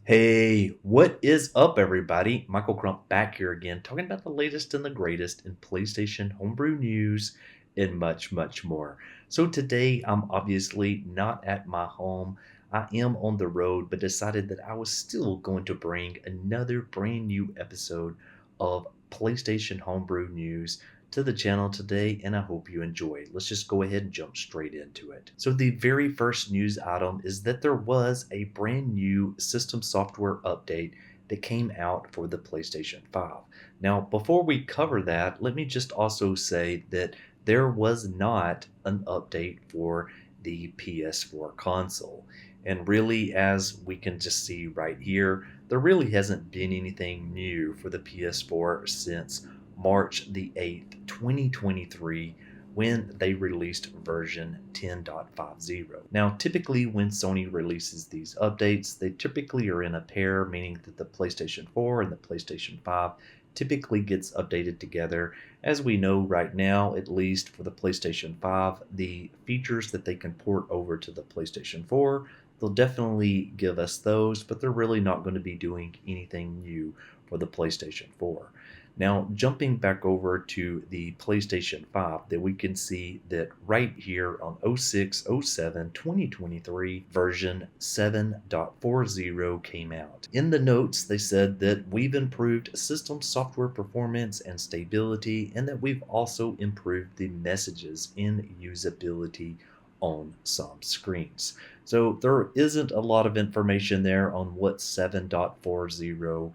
Hey, what is up, everybody? Michael Crump back here again, talking about the latest and the greatest in PlayStation homebrew news and much, much more. So, today I'm obviously not at my home. I am on the road, but decided that I was still going to bring another brand new episode of PlayStation homebrew news to the channel today, and I hope you enjoy. Let's just go ahead and jump straight into it. So, the very first news item is that there was a brand new system software update that came out for the PlayStation 5. Now, before we cover that, let me just also say that there was not an update for the PS4 console. And really, as we can just see right here, there really hasn't been anything new for the PS4 since March the 8th, 2023, when they released version 10.50. Now, typically when Sony releases these updates, they typically are in a pair, meaning that the PlayStation 4 and the PlayStation 5 typically gets updated together. As we know right now, at least for the PlayStation 5, the features that they can port over to the PlayStation 4, they'll definitely give us those, but they're really not going to be doing anything new for the PlayStation 4. Now, jumping back over to the PlayStation 5, that we can see that right here on 06/07/2023, version 7.40 came out. In the notes, they said that we've improved system software performance and stability, and that we've also improved the messages in usability on some screens. So there isn't a lot of information there on what 7.40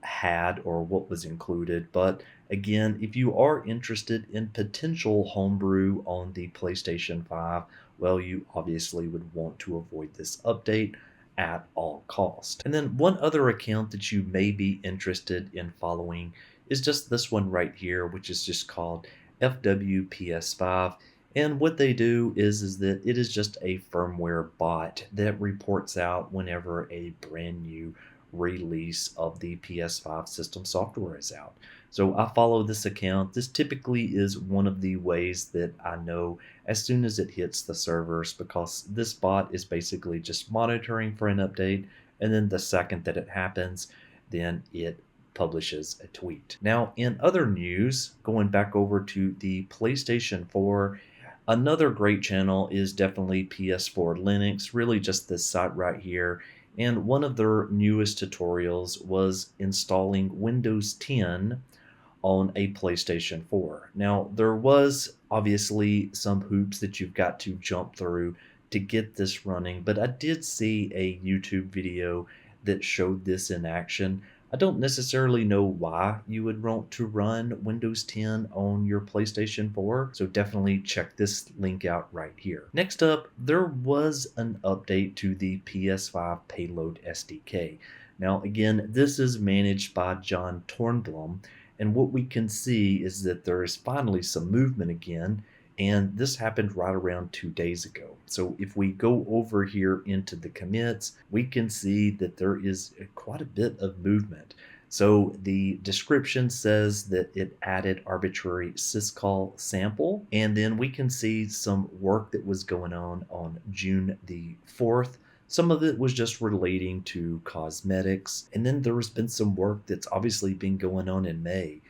had or what was included. But again, if you are interested in potential homebrew on the PlayStation 5, well, you obviously would want to avoid this update at all cost. And then one other account that you may be interested in following is just this one right here, which is just called FWPS5. And what they do is that it is just a firmware bot that reports out whenever a brand new release of the PS5 system software is out. So I follow this account. This typically is one of the ways that I know as soon as it hits the servers, because this bot is basically just monitoring for an update, and then the second that it happens, then it publishes a tweet. Now, in other news, going back over to the PlayStation 4, another great channel is definitely PS4 Linux, really just this site right here. And one of their newest tutorials was installing Windows 10 on a PlayStation 4. Now, there was obviously some hoops that you've got to jump through to get this running, but I did see a YouTube video that showed this in action. I don't necessarily know why you would want to run Windows 10 on your PlayStation 4, so definitely check this link out right here. Next up, there was an update to the PS5 Payload SDK. Now, again, this is managed by john-tornblom, and what we can see is that there is finally some movement again, and this happened right around 2 days ago. So if we go over here into the commits, we can see that there is quite a bit of movement. So the description says that it added arbitrary syscall sample, and then we can see some work that was going on June the 4th. Some of it was just relating to cosmetics, and then there has been some work that's obviously been going on in May.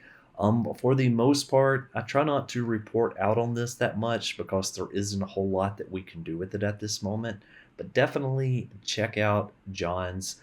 For the most part, I try not to report out on this that much because there isn't a whole lot that we can do with it at this moment. But definitely check out John's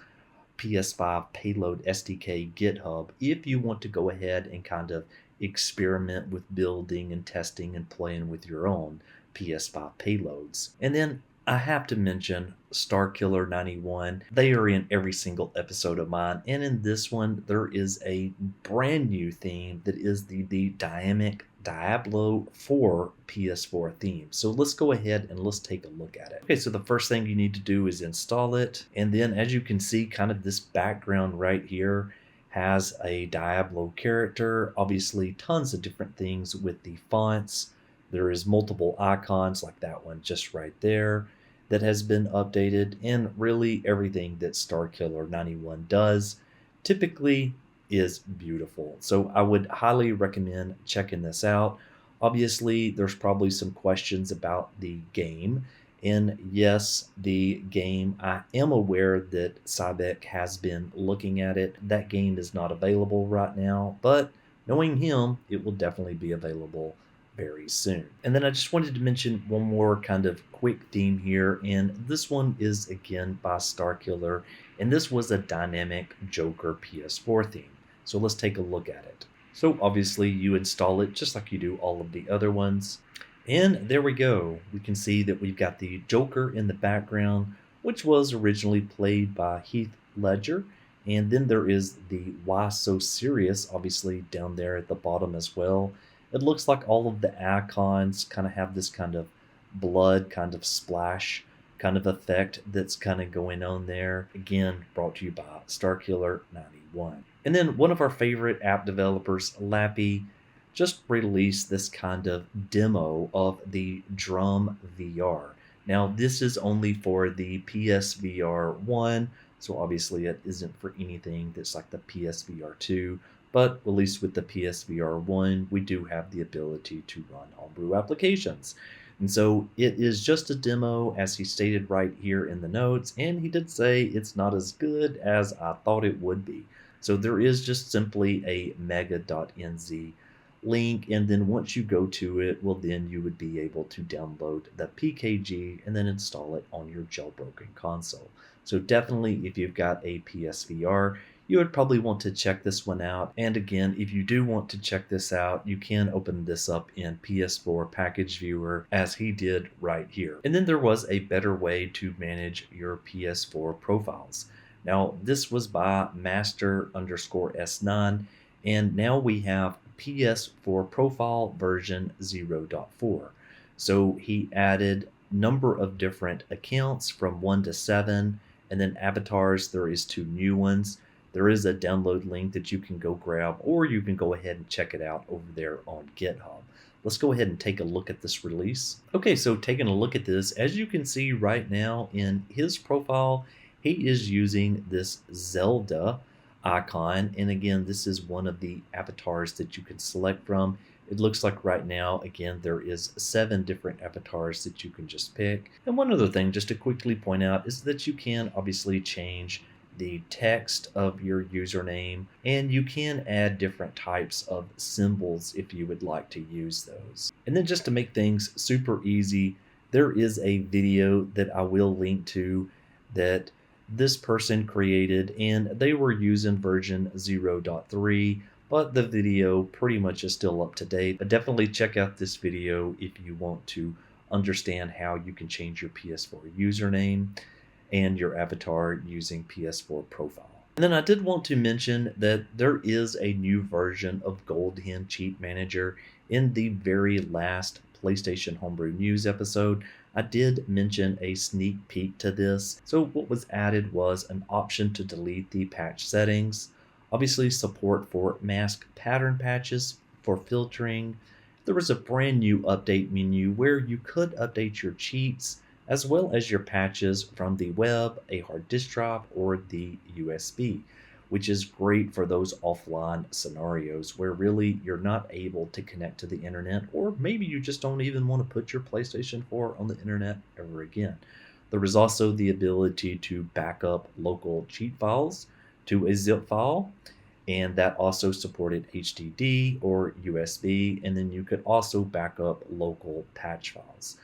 PS5 Payload SDK GitHub if you want to go ahead and kind of experiment with building and testing and playing with your own PS5 payloads. And then I have to mention Starkiller 91. They are in every single episode of mine, and in this one there is a brand new theme that is the dynamic Diablo 4 PS4 theme. So let's go ahead and let's take a look at it. Okay, so the first thing you need to do is install it, and then as you can see, kind of this background right here has a Diablo character, obviously tons of different things with the fonts. There is multiple icons like that one just right there that has been updated, and really everything that Starkiller 91 does typically is beautiful. So I would highly recommend checking this out. Obviously, there's probably some questions about the game, And yes, the game, I am aware that Cybeck has been looking at it. That game is not available right now, but knowing him, it will definitely be available very soon. And then I just wanted to mention one more kind of quick theme here, and this one is again by Starkiller, and this was a dynamic Joker PS4 theme. So let's take a look at it. So obviously you install it just like you do all of the other ones. And there we go. We can see that we've got the Joker in the background, which was originally played by Heath Ledger. And then there is the Why So Serious, obviously, down there at the bottom as well. It looks like all of the icons kind of have this kind of blood kind of splash kind of effect that's kind of going on there. Again, brought to you by Starkiller 91. And then one of our favorite app developers, Labby, just released this kind of demo of the Drum VR. Now, this is only for the PSVR 1, so obviously it isn't for anything that's like the PSVR 2, but at least with the PSVR 1, we do have the ability to run Homebrew applications. And so it is just a demo, as he stated right here in the notes, and he did say it's not as good as I thought it would be. So there is just simply a mega.nz link, and then once you go to it, well, then you would be able to download the PKG and then install it on your jailbroken console. So definitely, if you've got a PSVR, you would probably want to check this one out. And again, if you do want to check this out, you can open this up in PS4 Package Viewer, as he did right here. And then there was a better way to manage your PS4 profiles. Now, this was by master_S9, and now we have PS4 profile version 0.4. So he added number of different accounts from 1 to 7, and then avatars, there is 2 new ones. There is a download link that you can go grab, or you can go ahead and check it out over there on GitHub. Let's go ahead and take a look at this release. Okay, so taking a look at this, as you can see right now in his profile, he is using this Zelda icon, and again, this is one of the avatars that you can select from. It looks like right now, again, there is 7 different avatars that you can just pick. And one other thing just to quickly point out is that you can obviously change the text of your username, and you can add different types of symbols if you would like to use those. And then just to make things super easy, there is a video that I will link to that this person created, and they were using version 0.3, but the video pretty much is still up to date. But definitely check out this video if you want to understand how you can change your PS4 username and your avatar using PS4 profile. And then I did want to mention that there is a new version of GoldHEN Cheat Manager. In the very last PlayStation Homebrew News episode, I did mention a sneak peek to this. So what was added was an option to delete the patch settings, obviously support for mask pattern patches for filtering. There was a brand new update menu where you could update your cheats as well as your patches from the web, a hard disk drive, or the USB, which is great for those offline scenarios where really you're not able to connect to the internet, or maybe you just don't even want to put your PlayStation 4 on the internet ever again. There was also the ability to back up local cheat files to a zip file, and that also supported HDD or USB, and then you could also back up local patch files.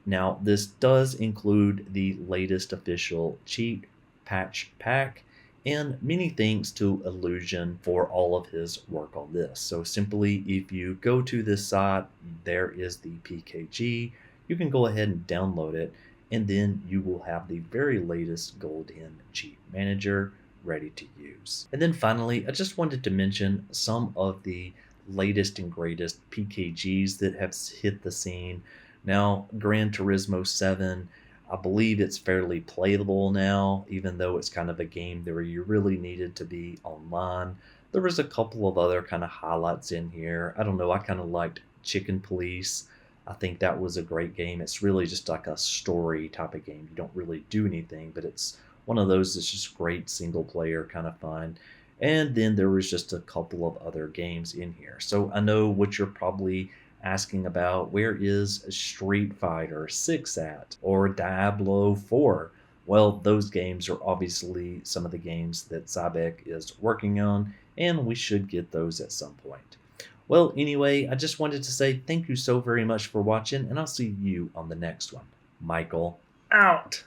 Now, this does include the latest official cheat patch pack, and many thanks to Illusion for all of his work on this. So simply, if you go to this site, there is the PKG. You can go ahead and download it, and then you will have the very latest GoldHEN Cheat Manager ready to use. And then finally, I just wanted to mention some of the latest and greatest PKGs that have hit the scene. Now, Gran Turismo 7, I believe it's fairly playable now, even though it's kind of a game where you really needed to be online. There was a couple of other kind of highlights in here. I don't know, I kind of liked Chicken Police. I think that was a great game. It's really just like a story type of game. You don't really do anything, but it's one of those that's just great single player kind of fun. And then there was just a couple of other games in here. So I know what you're probably asking about where is Street Fighter 6 at, or Diablo 4. Well, those games are obviously some of the games that Zabek is working on, and we should get those at some point. Well, anyway, I just wanted to say thank you so very much for watching, and I'll see you on the next one. Michael, out!